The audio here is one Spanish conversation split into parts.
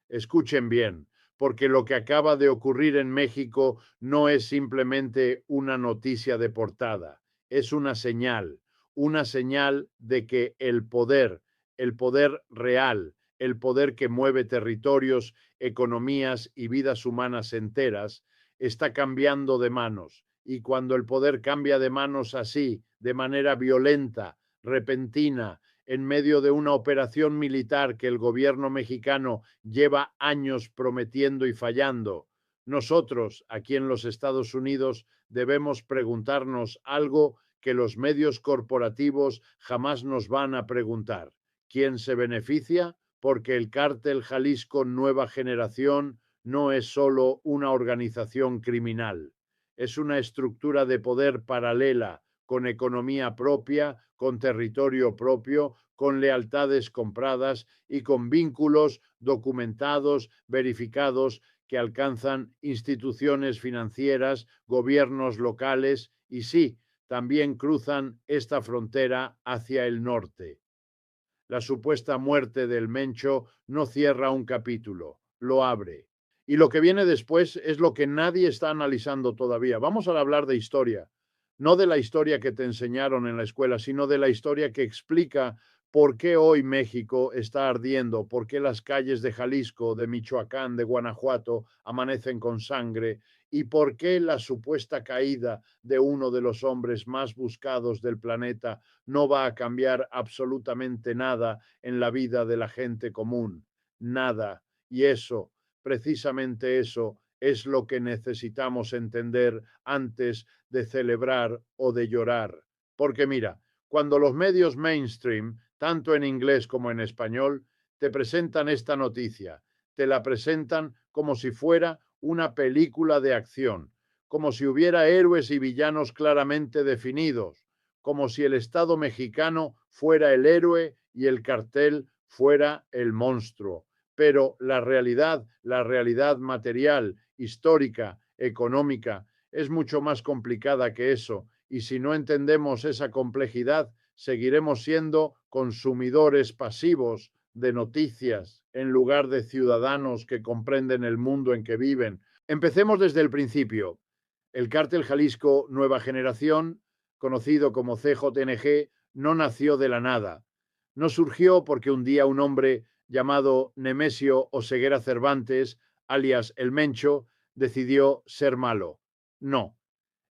Escuchen bien, porque lo que acaba de ocurrir en México no es simplemente una noticia de portada, es una señal de que el poder real, el poder que mueve territorios, economías y vidas humanas enteras, está cambiando de manos. Y cuando el poder cambia de manos así, de manera violenta, repentina, en medio de una operación militar que el gobierno mexicano lleva años prometiendo y fallando, nosotros, aquí en los Estados Unidos, debemos preguntarnos algo que los medios corporativos jamás nos van a preguntar. ¿Quién se beneficia? Porque el cártel Jalisco Nueva Generación no es solo una organización criminal, es una estructura de poder paralela, con economía propia, con territorio propio, con lealtades compradas y con vínculos documentados, verificados, que alcanzan instituciones financieras, gobiernos locales y sí, también cruzan esta frontera hacia el norte. La supuesta muerte del Mencho no cierra un capítulo, lo abre. Y lo que viene después es lo que nadie está analizando todavía. Vamos a hablar de historia, no de la historia que te enseñaron en la escuela, sino de la historia que explica por qué hoy México está ardiendo, por qué las calles de Jalisco, de Michoacán, de Guanajuato amanecen con sangre y por qué la supuesta caída de uno de los hombres más buscados del planeta no va a cambiar absolutamente nada en la vida de la gente común. Nada. Y eso, precisamente eso, es lo que necesitamos entender antes de celebrar o de llorar. Porque mira, cuando los medios mainstream, tanto en inglés como en español, te presentan esta noticia, te la presentan como si fuera una película de acción, como si hubiera héroes y villanos claramente definidos, como si el Estado mexicano fuera el héroe y el cartel fuera el monstruo. Pero la realidad material, histórica, económica, es mucho más complicada que eso. Y si no entendemos esa complejidad, seguiremos siendo consumidores pasivos de noticias en lugar de ciudadanos que comprenden el mundo en que viven. Empecemos desde el principio. El cártel Jalisco Nueva Generación, conocido como CJNG, no nació de la nada. No surgió porque un día un hombre llamado Nemesio Oseguera Cervantes, alias El Mencho, decidió ser malo. No.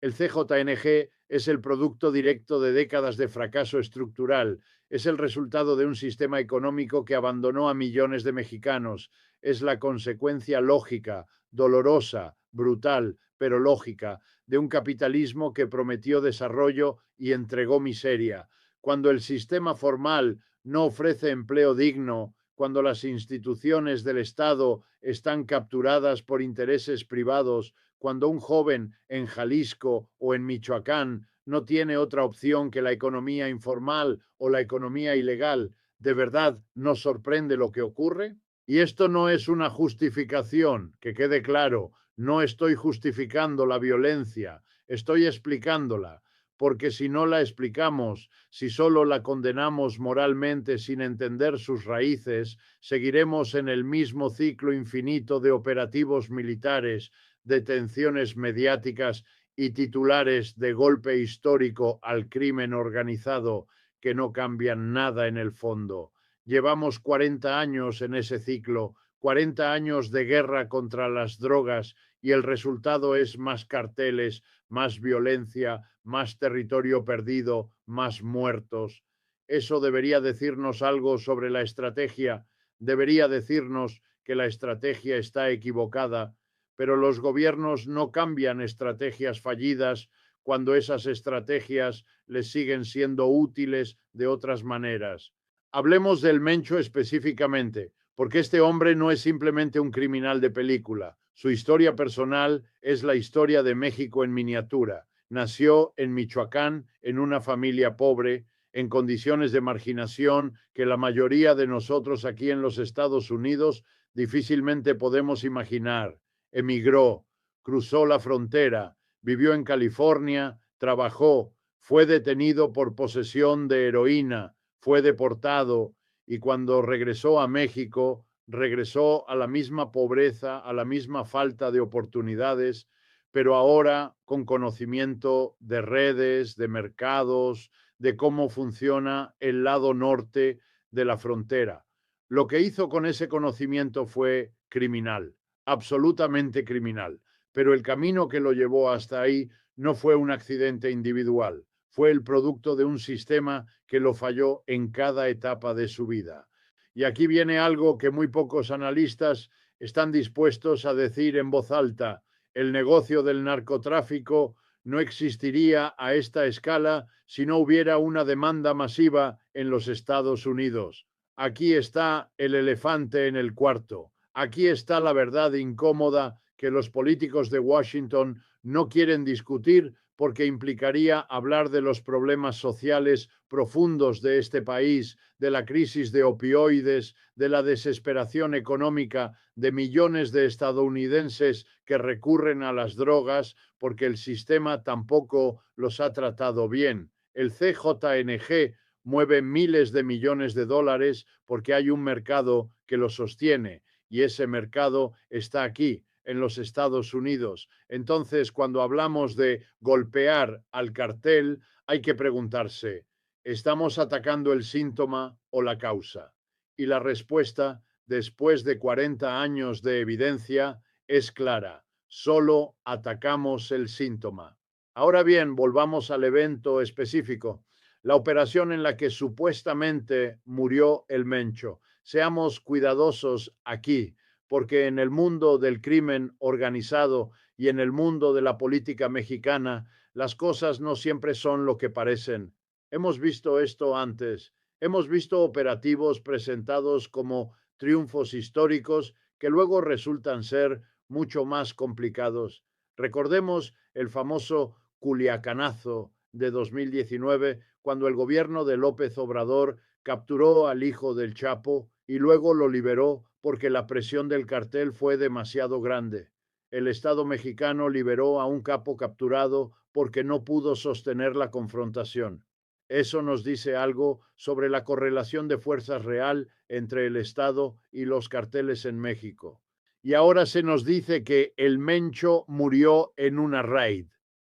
El CJNG es el producto directo de décadas de fracaso estructural, es el resultado de un sistema económico que abandonó a millones de mexicanos, es la consecuencia lógica, dolorosa, brutal, pero lógica, de un capitalismo que prometió desarrollo y entregó miseria. Cuando el sistema formal no ofrece empleo digno, cuando las instituciones del Estado están capturadas por intereses privados, cuando un joven en Jalisco o en Michoacán no tiene otra opción que la economía informal o la economía ilegal, ¿de verdad nos sorprende lo que ocurre? Y esto no es una justificación, que quede claro, no estoy justificando la violencia, estoy explicándola, porque si no la explicamos, si solo la condenamos moralmente sin entender sus raíces, seguiremos en el mismo ciclo infinito de operativos militares, detenciones mediáticas y titulares de golpe histórico al crimen organizado que no cambian nada en el fondo. Llevamos 40 años en ese ciclo, 40 años de guerra contra las drogas y el resultado es más carteles, más violencia, más territorio perdido, más muertos. Eso debería decirnos algo sobre la estrategia, debería decirnos que la estrategia está equivocada, pero los gobiernos no cambian estrategias fallidas cuando esas estrategias les siguen siendo útiles de otras maneras. Hablemos del Mencho específicamente, porque este hombre no es simplemente un criminal de película. Su historia personal es la historia de México en miniatura. Nació en Michoacán en una familia pobre, en condiciones de marginación que la mayoría de nosotros aquí en los Estados Unidos difícilmente podemos imaginar. Emigró, cruzó la frontera, vivió en California, trabajó, fue detenido por posesión de heroína, fue deportado y cuando regresó a México regresó a la misma pobreza, a la misma falta de oportunidades, pero ahora con conocimiento de redes, de mercados, de cómo funciona el lado norte de la frontera. Lo que hizo con ese conocimiento fue criminal, absolutamente criminal, pero el camino que lo llevó hasta ahí no fue un accidente individual, fue el producto de un sistema que lo falló en cada etapa de su vida. Y aquí viene algo que muy pocos analistas están dispuestos a decir en voz alta: el negocio del narcotráfico no existiría a esta escala si no hubiera una demanda masiva en los Estados Unidos. Aquí está el elefante en el cuarto. Aquí está la verdad incómoda que los políticos de Washington no quieren discutir porque implicaría hablar de los problemas sociales profundos de este país, de la crisis de opioides, de la desesperación económica de millones de estadounidenses que recurren a las drogas porque el sistema tampoco los ha tratado bien. El CJNG mueve miles de millones de dólares porque hay un mercado que lo sostiene y ese mercado está aquí, en los Estados Unidos. Entonces, cuando hablamos de golpear al cartel, hay que preguntarse: ¿estamos atacando el síntoma o la causa? Y la respuesta, después de 40 años de evidencia, es clara: solo atacamos el síntoma. Ahora bien, volvamos al evento específico, la operación en la que supuestamente murió el Mencho. Seamos cuidadosos aquí, porque en el mundo del crimen organizado y en el mundo de la política mexicana, las cosas no siempre son lo que parecen. Hemos visto esto antes. Hemos visto operativos presentados como triunfos históricos que luego resultan ser mucho más complicados. Recordemos el famoso Culiacanazo de 2019, cuando el gobierno de López Obrador capturó al hijo del Chapo y luego lo liberó porque la presión del cartel fue demasiado grande. El Estado mexicano liberó a un capo capturado porque no pudo sostener la confrontación. Eso nos dice algo sobre la correlación de fuerzas real entre el Estado y los carteles en México. Y ahora se nos dice que el Mencho murió en una raid.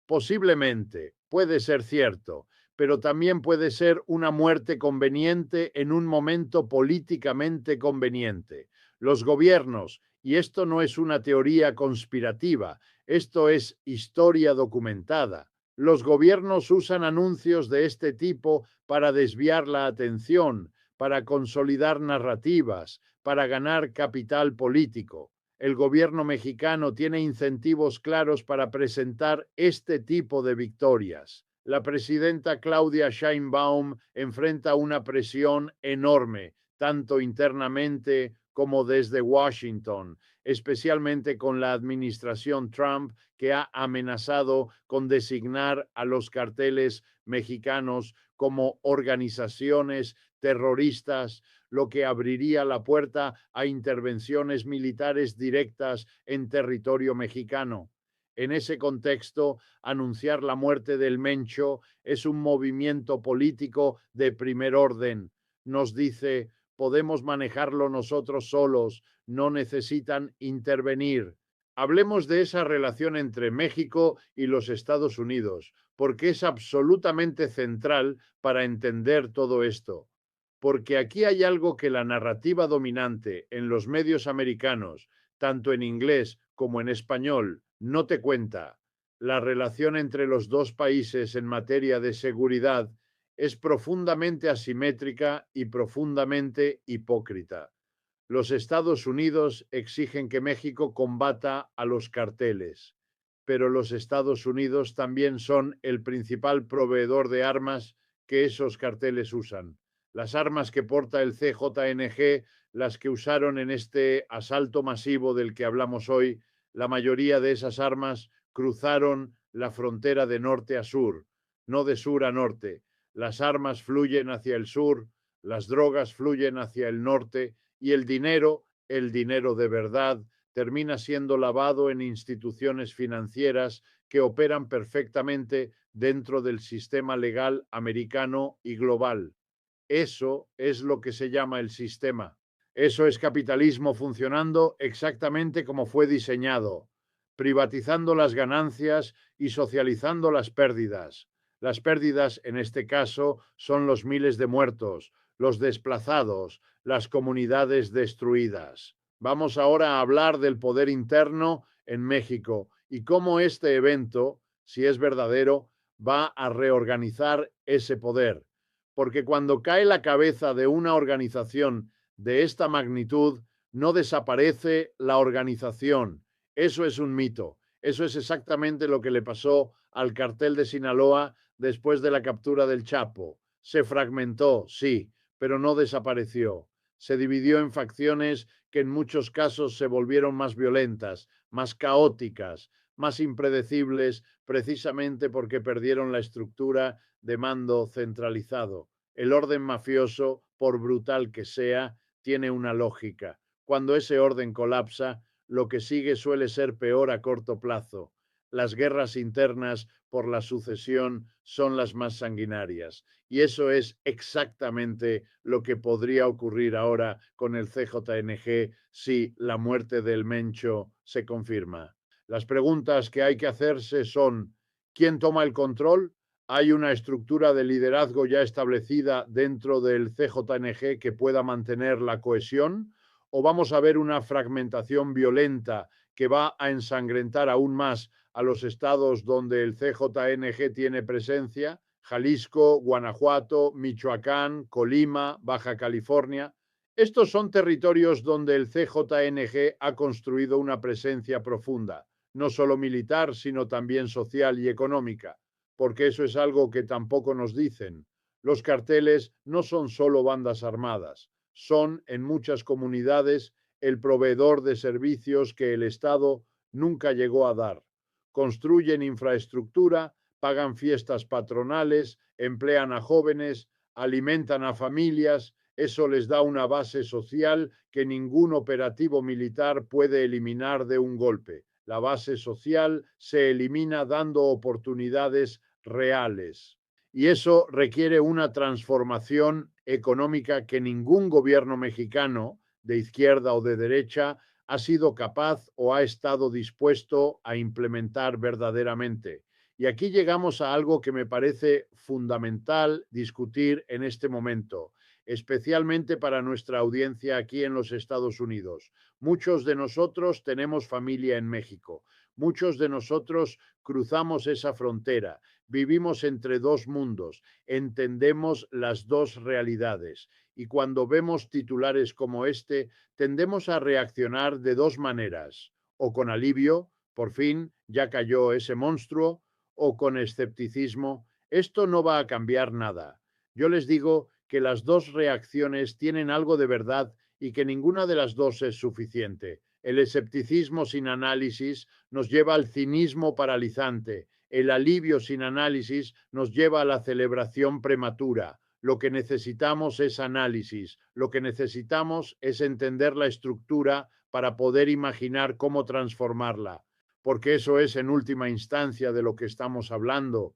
Posiblemente, puede ser cierto, pero también puede ser una muerte conveniente en un momento políticamente conveniente. Los gobiernos, y esto no es una teoría conspirativa, esto es historia documentada, los gobiernos usan anuncios de este tipo para desviar la atención, para consolidar narrativas, para ganar capital político. El gobierno mexicano tiene incentivos claros para presentar este tipo de victorias. La presidenta Claudia Sheinbaum enfrenta una presión enorme, tanto internamente como desde Washington, especialmente con la administración Trump, que ha amenazado con designar a los carteles mexicanos como organizaciones terroristas, lo que abriría la puerta a intervenciones militares directas en territorio mexicano. En ese contexto, anunciar la muerte del Mencho es un movimiento político de primer orden. Nos dice: podemos manejarlo nosotros solos, no necesitan intervenir. Hablemos de esa relación entre México y los Estados Unidos, porque es absolutamente central para entender todo esto. Porque aquí hay algo que la narrativa dominante en los medios americanos, tanto en inglés como en español, no te cuenta. La relación entre los dos países en materia de seguridad es profundamente asimétrica y profundamente hipócrita. Los Estados Unidos exigen que México combata a los carteles, pero los Estados Unidos también son el principal proveedor de armas que esos carteles usan. Las armas que porta el CJNG, las que usaron en este asalto masivo del que hablamos hoy, la mayoría de esas armas cruzaron la frontera de norte a sur, no de sur a norte. Las armas fluyen hacia el sur, las drogas fluyen hacia el norte y el dinero de verdad, termina siendo lavado en instituciones financieras que operan perfectamente dentro del sistema legal americano y global. Eso es lo que se llama el sistema. Eso es capitalismo funcionando exactamente como fue diseñado, privatizando las ganancias y socializando las pérdidas. Las pérdidas, en este caso, son los miles de muertos, los desplazados, las comunidades destruidas. Vamos ahora a hablar del poder interno en México y cómo este evento, si es verdadero, va a reorganizar ese poder. Porque cuando cae la cabeza de una organización de esta magnitud, no desaparece la organización. Eso es un mito. Eso es exactamente lo que le pasó al cartel de Sinaloa después de la captura del Chapo. Se fragmentó, sí, pero no desapareció. Se dividió en facciones que en muchos casos se volvieron más violentas, más caóticas, más impredecibles, precisamente porque perdieron la estructura de mando centralizado. El orden mafioso, por brutal que sea, tiene una lógica. Cuando ese orden colapsa, lo que sigue suele ser peor a corto plazo. Las guerras internas por la sucesión son las más sanguinarias. Y eso es exactamente lo que podría ocurrir ahora con el CJNG si la muerte del Mencho se confirma. Las preguntas que hay que hacerse son: ¿quién toma el control? ¿Hay una estructura de liderazgo ya establecida dentro del CJNG que pueda mantener la cohesión? ¿O vamos a ver una fragmentación violenta que va a ensangrentar aún más a los estados donde el CJNG tiene presencia? Jalisco, Guanajuato, Michoacán, Colima, Baja California. Estos son territorios donde el CJNG ha construido una presencia profunda, no solo militar, sino también social y económica, porque eso es algo que tampoco nos dicen. Los carteles no son solo bandas armadas, son en muchas comunidades el proveedor de servicios que el Estado nunca llegó a dar. Construyen infraestructura, pagan fiestas patronales, emplean a jóvenes, alimentan a familias. Eso les da una base social que ningún operativo militar puede eliminar de un golpe. La base social se elimina dando oportunidades reales. Y eso requiere una transformación económica que ningún gobierno mexicano, de izquierda o de derecha, ha sido capaz o ha estado dispuesto a implementar verdaderamente. Y aquí llegamos a algo que me parece fundamental discutir en este momento, especialmente para nuestra audiencia aquí en los Estados Unidos. Muchos de nosotros tenemos familia en México. Muchos de nosotros cruzamos esa frontera. Vivimos entre dos mundos, entendemos las dos realidades y cuando vemos titulares como este, tendemos a reaccionar de dos maneras: o con alivio, por fin ya cayó ese monstruo, o con escepticismo, esto no va a cambiar nada. Yo les digo que las dos reacciones tienen algo de verdad y que ninguna de las dos es suficiente. El escepticismo sin análisis nos lleva al cinismo paralizante. El alivio sin análisis nos lleva a la celebración prematura. Lo que necesitamos es análisis. Lo que necesitamos es entender la estructura para poder imaginar cómo transformarla. Porque eso es en última instancia de lo que estamos hablando.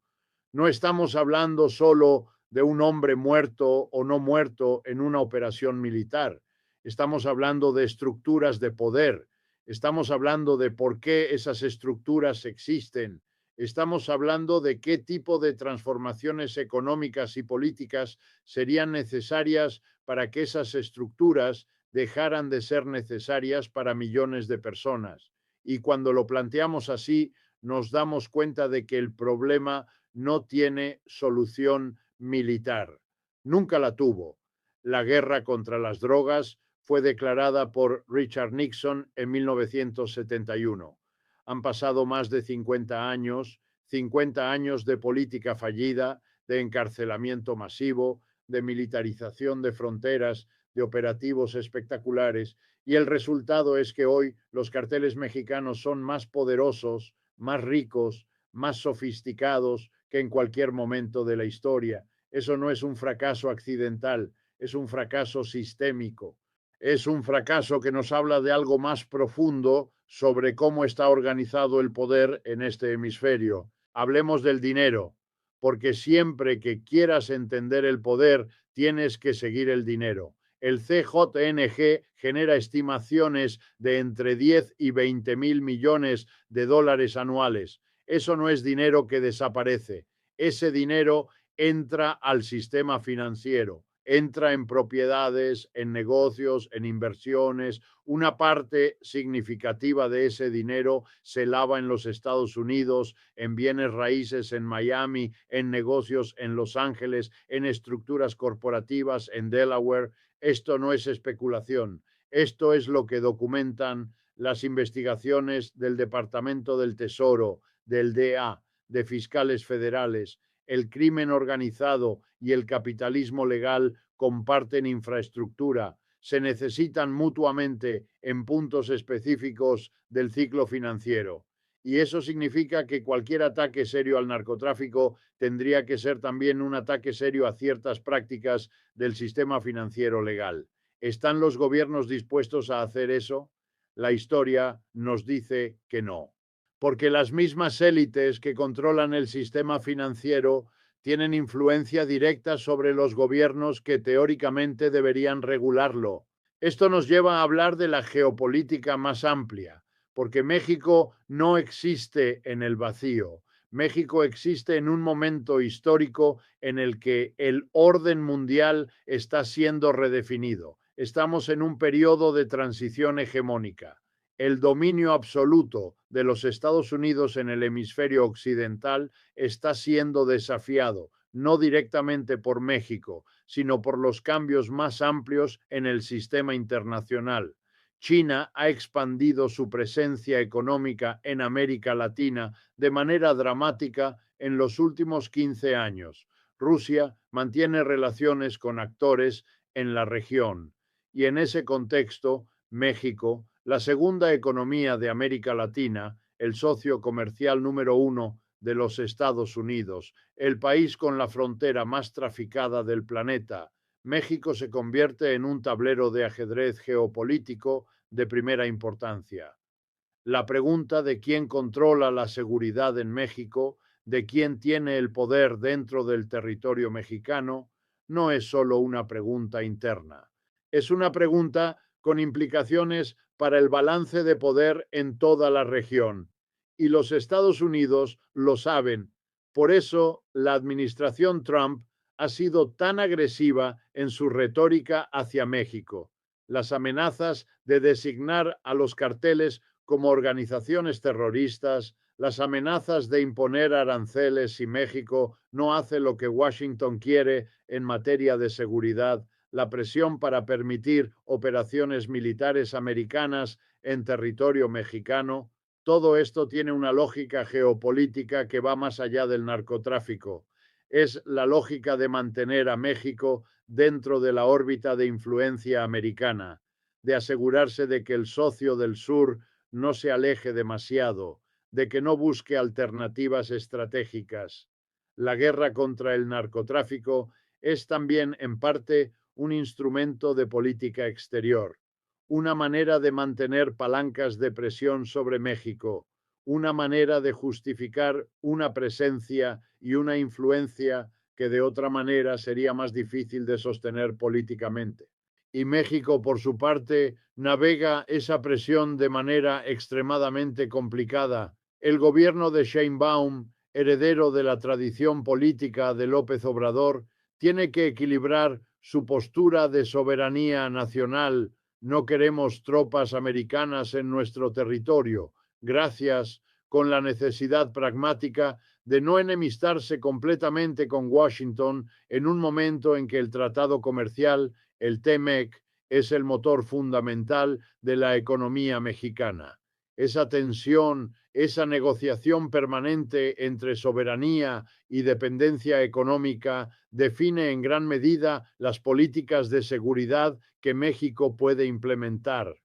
No estamos hablando solo de un hombre muerto o no muerto en una operación militar. Estamos hablando de estructuras de poder. Estamos hablando de por qué esas estructuras existen. Estamos hablando de qué tipo de transformaciones económicas y políticas serían necesarias para que esas estructuras dejaran de ser necesarias para millones de personas. Y cuando lo planteamos así, nos damos cuenta de que el problema no tiene solución militar. Nunca la tuvo. La guerra contra las drogas fue declarada por Richard Nixon en 1971. Han pasado más de 50 años de política fallida, de encarcelamiento masivo, de militarización de fronteras, de operativos espectaculares, y el resultado es que hoy los carteles mexicanos son más poderosos, más ricos, más sofisticados que en cualquier momento de la historia. Eso no es un fracaso accidental, es un fracaso sistémico. Es un fracaso que nos habla de algo más profundo sobre cómo está organizado el poder en este hemisferio. Hablemos del dinero, porque siempre que quieras entender el poder, tienes que seguir el dinero. El CJNG genera estimaciones de entre 10 y 20.000 millones de dólares anuales. Eso no es dinero que desaparece. Ese dinero entra al sistema financiero, entra en propiedades, en negocios, en inversiones. Una parte significativa de ese dinero se lava en los Estados Unidos, en bienes raíces en Miami, en negocios en Los Ángeles, en estructuras corporativas en Delaware. Esto no es especulación. Esto es lo que documentan las investigaciones del Departamento del Tesoro, del DEA, de fiscales federales. El crimen organizado y el capitalismo legal comparten infraestructura, se necesitan mutuamente en puntos específicos del ciclo financiero. Y eso significa que cualquier ataque serio al narcotráfico tendría que ser también un ataque serio a ciertas prácticas del sistema financiero legal. ¿Están los gobiernos dispuestos a hacer eso? La historia nos dice que no, porque las mismas élites que controlan el sistema financiero tienen influencia directa sobre los gobiernos que teóricamente deberían regularlo. Esto nos lleva a hablar de la geopolítica más amplia, porque México no existe en el vacío. México existe en un momento histórico en el que el orden mundial está siendo redefinido. Estamos en un periodo de transición hegemónica. El dominio absoluto de los Estados Unidos en el hemisferio occidental está siendo desafiado, no directamente por México, sino por los cambios más amplios en el sistema internacional. China ha expandido su presencia económica en América Latina de manera dramática en los últimos 15 años. Rusia mantiene relaciones con actores en la región. Y en ese contexto, México, la segunda economía de América Latina, el socio comercial número 1 de los Estados Unidos, el país con la frontera más traficada del planeta, México se convierte en un tablero de ajedrez geopolítico de primera importancia. La pregunta de quién controla la seguridad en México, de quién tiene el poder dentro del territorio mexicano, no es solo una pregunta interna. Es una pregunta con implicaciones para el balance de poder en toda la región. Y los Estados Unidos lo saben. Por eso la administración Trump ha sido tan agresiva en su retórica hacia México. Las amenazas de designar a los carteles como organizaciones terroristas, las amenazas de imponer aranceles si México no hace lo que Washington quiere en materia de seguridad, la presión para permitir operaciones militares americanas en territorio mexicano, todo esto tiene una lógica geopolítica que va más allá del narcotráfico. Es la lógica de mantener a México dentro de la órbita de influencia americana, de asegurarse de que el socio del sur no se aleje demasiado, de que no busque alternativas estratégicas. La guerra contra el narcotráfico es también, en parte, un instrumento de política exterior, una manera de mantener palancas de presión sobre México, una manera de justificar una presencia y una influencia que de otra manera sería más difícil de sostener políticamente. Y México, por su parte, navega esa presión de manera extremadamente complicada. El gobierno de Sheinbaum, heredero de la tradición política de López Obrador, tiene que equilibrar su postura de soberanía nacional. No queremos tropas americanas en nuestro territorio, gracias, con la necesidad pragmática de no enemistarse completamente con Washington en un momento en que el tratado comercial, el TEMEC, es el motor fundamental de la economía mexicana. Esa tensión, esa negociación permanente entre soberanía y dependencia económica define en gran medida las políticas de seguridad que México puede implementar.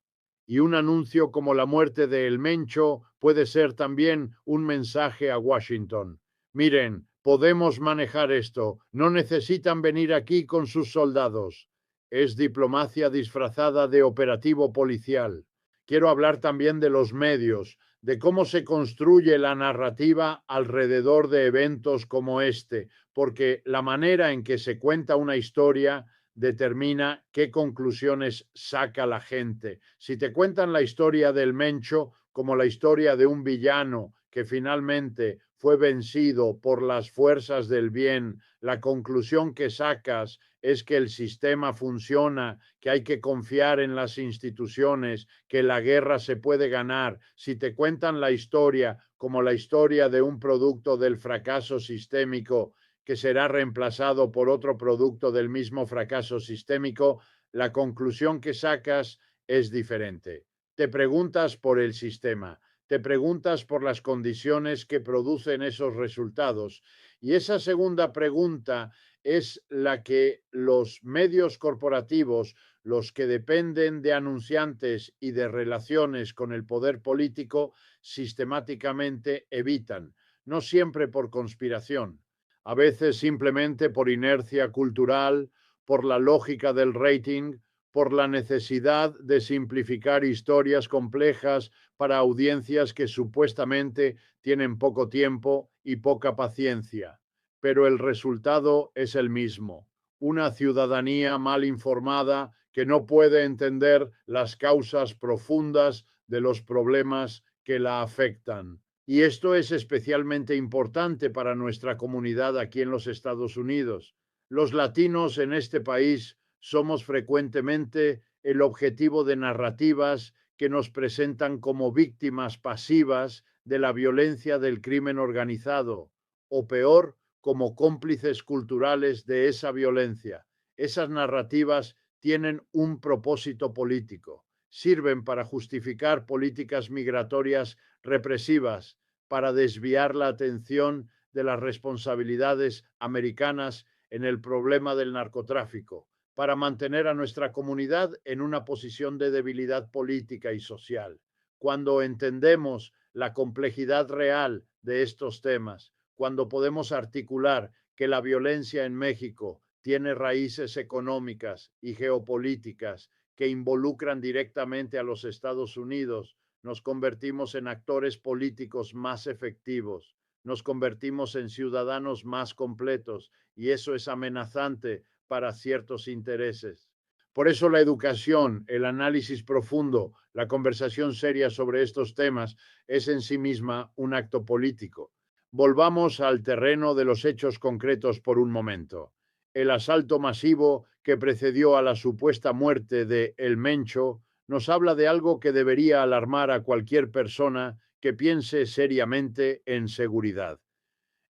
Y un anuncio como la muerte de El Mencho puede ser también un mensaje a Washington. Miren, podemos manejar esto, no necesitan venir aquí con sus soldados. Es diplomacia disfrazada de operativo policial. Quiero hablar también de los medios, de cómo se construye la narrativa alrededor de eventos como este, porque la manera en que se cuenta una historia determina qué conclusiones saca la gente. Si te cuentan la historia del Mencho como la historia de un villano que finalmente fue vencido por las fuerzas del bien, la conclusión que sacas es que el sistema funciona, que hay que confiar en las instituciones, que la guerra se puede ganar. Si te cuentan la historia como la historia de un producto del fracaso sistémico que será reemplazado por otro producto del mismo fracaso sistémico, la conclusión que sacas es diferente. Te preguntas por el sistema, te preguntas por las condiciones que producen esos resultados. Y esa segunda pregunta es la que los medios corporativos, los que dependen de anunciantes y de relaciones con el poder político, sistemáticamente evitan, no siempre por conspiración, a veces simplemente por inercia cultural, por la lógica del rating, por la necesidad de simplificar historias complejas para audiencias que supuestamente tienen poco tiempo y poca paciencia. Pero el resultado es el mismo: una ciudadanía mal informada que no puede entender las causas profundas de los problemas que la afectan. Y esto es especialmente importante para nuestra comunidad aquí en los Estados Unidos. Los latinos en este país somos frecuentemente el objetivo de narrativas que nos presentan como víctimas pasivas de la violencia del crimen organizado, o peor, como cómplices culturales de esa violencia. Esas narrativas tienen un propósito político, sirven para justificar políticas migratorias represivas, para desviar la atención de las responsabilidades americanas en el problema del narcotráfico, para mantener a nuestra comunidad en una posición de debilidad política y social. Cuando entendemos la complejidad real de estos temas, cuando podemos articular que la violencia en México tiene raíces económicas y geopolíticas que involucran directamente a los Estados Unidos, nos convertimos en actores políticos más efectivos, nos convertimos en ciudadanos más completos, y eso es amenazante para ciertos intereses. Por eso la educación, el análisis profundo, la conversación seria sobre estos temas es en sí misma un acto político. Volvamos al terreno de los hechos concretos por un momento. El asalto masivo que precedió a la supuesta muerte de El Mencho nos habla de algo que debería alarmar a cualquier persona que piense seriamente en seguridad.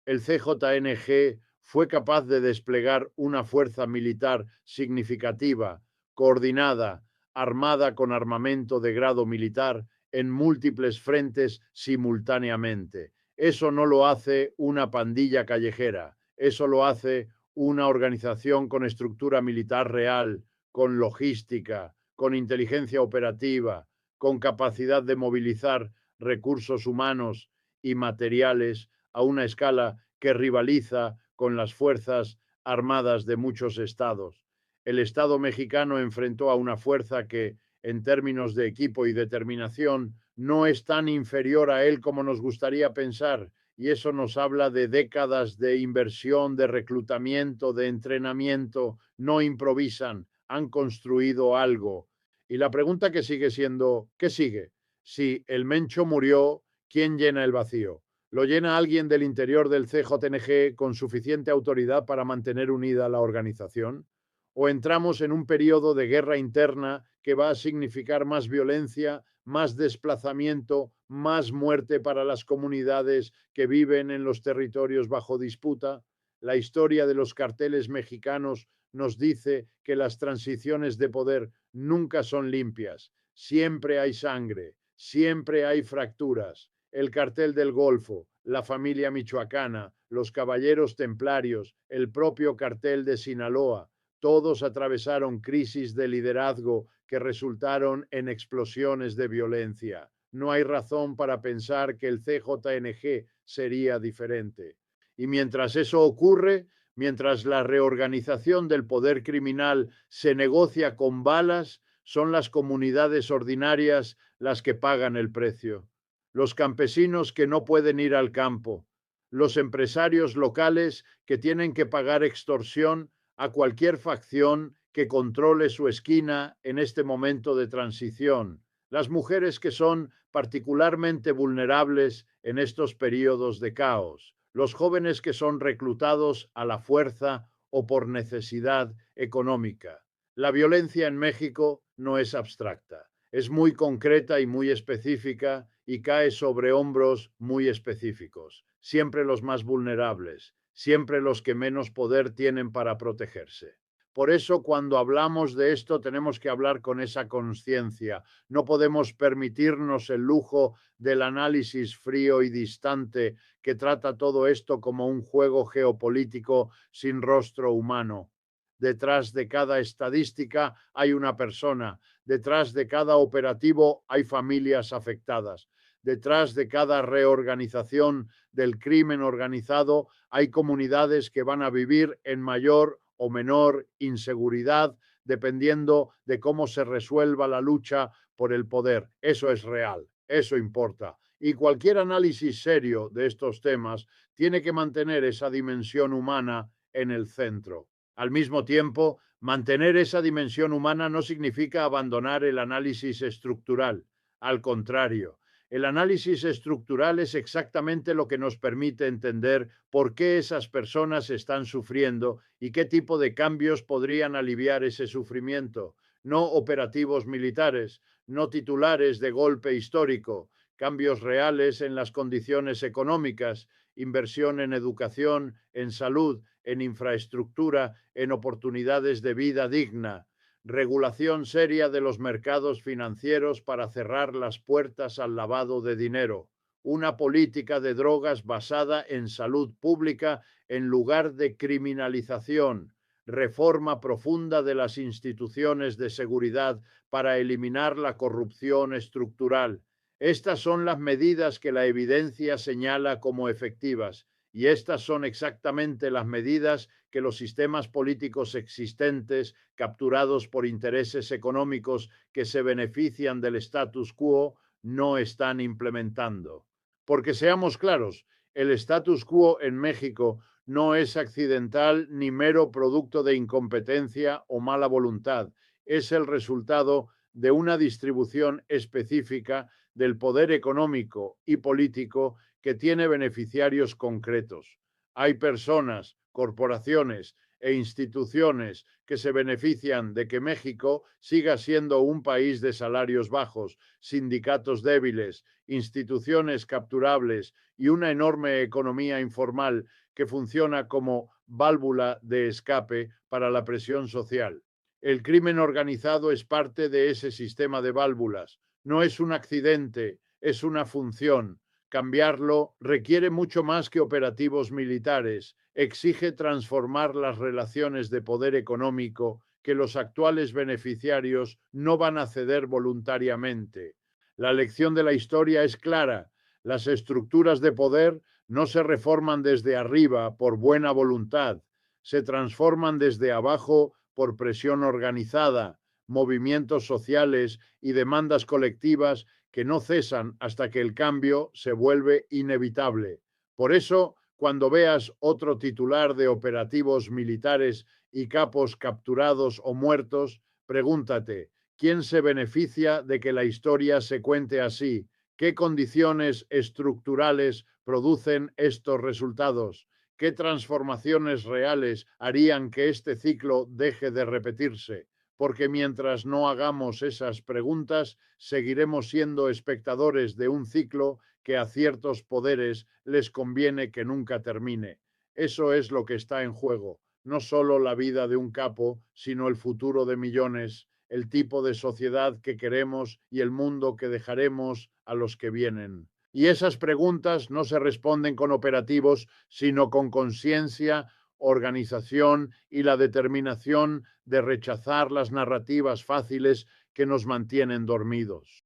El CJNG fue capaz de desplegar una fuerza militar significativa, coordinada, armada con armamento de grado militar en múltiples frentes simultáneamente. Eso no lo hace una pandilla callejera, eso lo hace una organización con estructura militar real, con logística, con inteligencia operativa, con capacidad de movilizar recursos humanos y materiales a una escala que rivaliza con las fuerzas armadas de muchos estados. El Estado mexicano enfrentó a una fuerza que, en términos de equipo y determinación, no es tan inferior a él como nos gustaría pensar, y eso nos habla de décadas de inversión, de reclutamiento, de entrenamiento. No improvisan, han construido algo. Y la pregunta que sigue siendo, ¿qué sigue? Si el Mencho murió, ¿quién llena el vacío? ¿Lo llena alguien del interior del CJNG con suficiente autoridad para mantener unida la organización? ¿O entramos en un periodo de guerra interna que va a significar más violencia, más desplazamiento, más muerte para las comunidades que viven en los territorios bajo disputa? La historia de los carteles mexicanos nos dice que las transiciones de poder nunca son limpias. Siempre hay sangre, siempre hay fracturas. El cartel del Golfo, la familia michoacana, los caballeros templarios, el propio cartel de Sinaloa, todos atravesaron crisis de liderazgo que resultaron en explosiones de violencia. No hay razón para pensar que el CJNG sería diferente. Y mientras eso ocurre, mientras la reorganización del poder criminal se negocia con balas, son las comunidades ordinarias las que pagan el precio. Los campesinos que no pueden ir al campo, los empresarios locales que tienen que pagar extorsión a cualquier facción que controle su esquina en este momento de transición, las mujeres que son particularmente vulnerables en estos periodos de caos, los jóvenes que son reclutados a la fuerza o por necesidad económica. La violencia en México no es abstracta, es muy concreta y muy específica y cae sobre hombros muy específicos, siempre los más vulnerables, siempre los que menos poder tienen para protegerse. Por eso, cuando hablamos de esto, tenemos que hablar con esa conciencia. No podemos permitirnos el lujo del análisis frío y distante que trata todo esto como un juego geopolítico sin rostro humano. Detrás de cada estadística hay una persona, detrás de cada operativo hay familias afectadas, detrás de cada reorganización del crimen organizado hay comunidades que van a vivir en mayor o menor inseguridad dependiendo de cómo se resuelva la lucha por el poder. Eso es real, eso importa. Y cualquier análisis serio de estos temas tiene que mantener esa dimensión humana en el centro. Al mismo tiempo, mantener esa dimensión humana no significa abandonar el análisis estructural. Al contrario, el análisis estructural es exactamente lo que nos permite entender por qué esas personas están sufriendo y qué tipo de cambios podrían aliviar ese sufrimiento. No operativos militares, no titulares de golpe histórico, cambios reales en las condiciones económicas, inversión en educación, en salud, en infraestructura, en oportunidades de vida digna, regulación seria de los mercados financieros para cerrar las puertas al lavado de dinero, una política de drogas basada en salud pública en lugar de criminalización, reforma profunda de las instituciones de seguridad para eliminar la corrupción estructural. Estas son las medidas que la evidencia señala como efectivas y estas son exactamente las medidas que los sistemas políticos existentes, capturados por intereses económicos que se benefician del status quo, no están implementando. Porque seamos claros, el status quo en México no es accidental ni mero producto de incompetencia o mala voluntad, es el resultado de una distribución específica del poder económico y político que tiene beneficiarios concretos. Hay personas, corporaciones e instituciones que se benefician de que México siga siendo un país de salarios bajos, sindicatos débiles, instituciones capturables y una enorme economía informal que funciona como válvula de escape para la presión social. El crimen organizado es parte de ese sistema de válvulas. No es un accidente, es una función. Cambiarlo requiere mucho más que operativos militares, exige transformar las relaciones de poder económico que los actuales beneficiarios no van a ceder voluntariamente. La lección de la historia es clara. Las estructuras de poder no se reforman desde arriba por buena voluntad, se transforman desde abajo por presión organizada, movimientos sociales y demandas colectivas que no cesan hasta que el cambio se vuelve inevitable. Por eso, cuando veas otro titular de operativos militares y capos capturados o muertos, pregúntate, ¿quién se beneficia de que la historia se cuente así? ¿Qué condiciones estructurales producen estos resultados? ¿Qué transformaciones reales harían que este ciclo deje de repetirse? Porque mientras no hagamos esas preguntas, seguiremos siendo espectadores de un ciclo que a ciertos poderes les conviene que nunca termine. Eso es lo que está en juego, no solo la vida de un capo, sino el futuro de millones, el tipo de sociedad que queremos y el mundo que dejaremos a los que vienen. Y esas preguntas no se responden con operativos, sino con conciencia, organización y la determinación de rechazar las narrativas fáciles que nos mantienen dormidos.